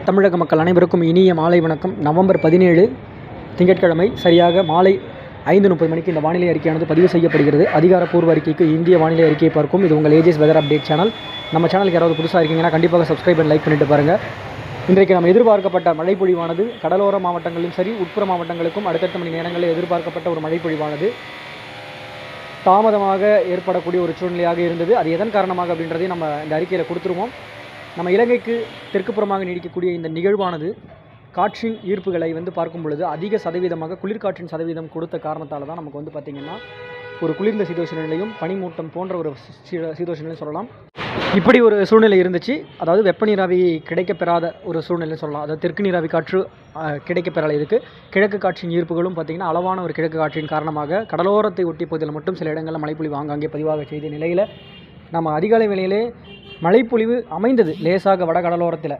தமிழக மக்கள் அனைவருக்கும் இனிய மாலை வணக்கம். நவம்பர் 17 திங்கட்கிழமை சரியாக மாலை 5:30 மணிக்கு இந்த வானிலை அறிக்கையானது பதிவு செய்யப்படுகிறது. அதிகாரப்பூர்வ அறிக்கைக்கு இந்திய வானிலை அறிக்கையை பார்க்கும். இது உங்கள் ஏஜஸ் வெதர் அப்டேட் சேனல். நம்ம சேனலுக்கு யாராவது புதுசாக இருக்கீங்கன்னா கண்டிப்பாக சப்ஸ்கிரைப் அண்ட் லைக் பண்ணிட்டு பாருங்கள். இன்றைக்கு நம்ம எதிர்பார்க்கப்பட்ட மழைப்பொழிவானது கடலோர மாவட்டங்களிலும் சரி உட்புற மாவட்டங்களுக்கும் அடுத்தடுத்த மணி நேரங்களில் எதிர்பார்க்கப்பட்ட ஒரு மழைப்பொழிவானது தாமதமாக ஏற்படக்கூடிய ஒரு சூழ்நிலையாக இருந்தது. அது எதன் காரணமாக அப்படின்றதையும் நம்ம இந்த அறிக்கையில் கொடுத்துருவோம். நம்ம இலங்கைக்கு தெற்குப்புறமாக நீடிக்கக்கூடிய இந்த நிகழ்வானது காற்றின் ஈர்ப்புகளை பார்க்கும் பொழுது அதிக சதவீதமாக குளிர்காற்றின் சதவீதம் கொடுத்த காரணத்தால் தான் நமக்கு பார்த்திங்கன்னா ஒரு குளிர்ந்த சீதோஷ நிலையும் பனிமூட்டம் போன்ற ஒரு சீதோஷ நிலையும் சொல்லலாம். இப்படி ஒரு சூழ்நிலை இருந்துச்சு. அதாவது வெப்ப நீராவி கிடைக்கப்பெறாத ஒரு சூழ்நிலை சொல்லலாம். அதாவது தெற்கு நீராவி காற்று கிடைக்கப்பெறலை. இதுக்கு கிழக்கு காற்றின் ஈர்ப்புகளும் பார்த்திங்கன்னா அளவான ஒரு கிழக்கு காற்றின் காரணமாக கடலோரத்தை ஒட்டிய பகுதியில் மட்டும் சில இடங்களில் மழைப்பொழிவு ஆங்காங்கே பதிவாக செய்த நிலையில் நம்ம அதிகாலை வேளையிலே மழைப்பொழிவு அமைந்தது லேசாக வட கடலோரத்தில்.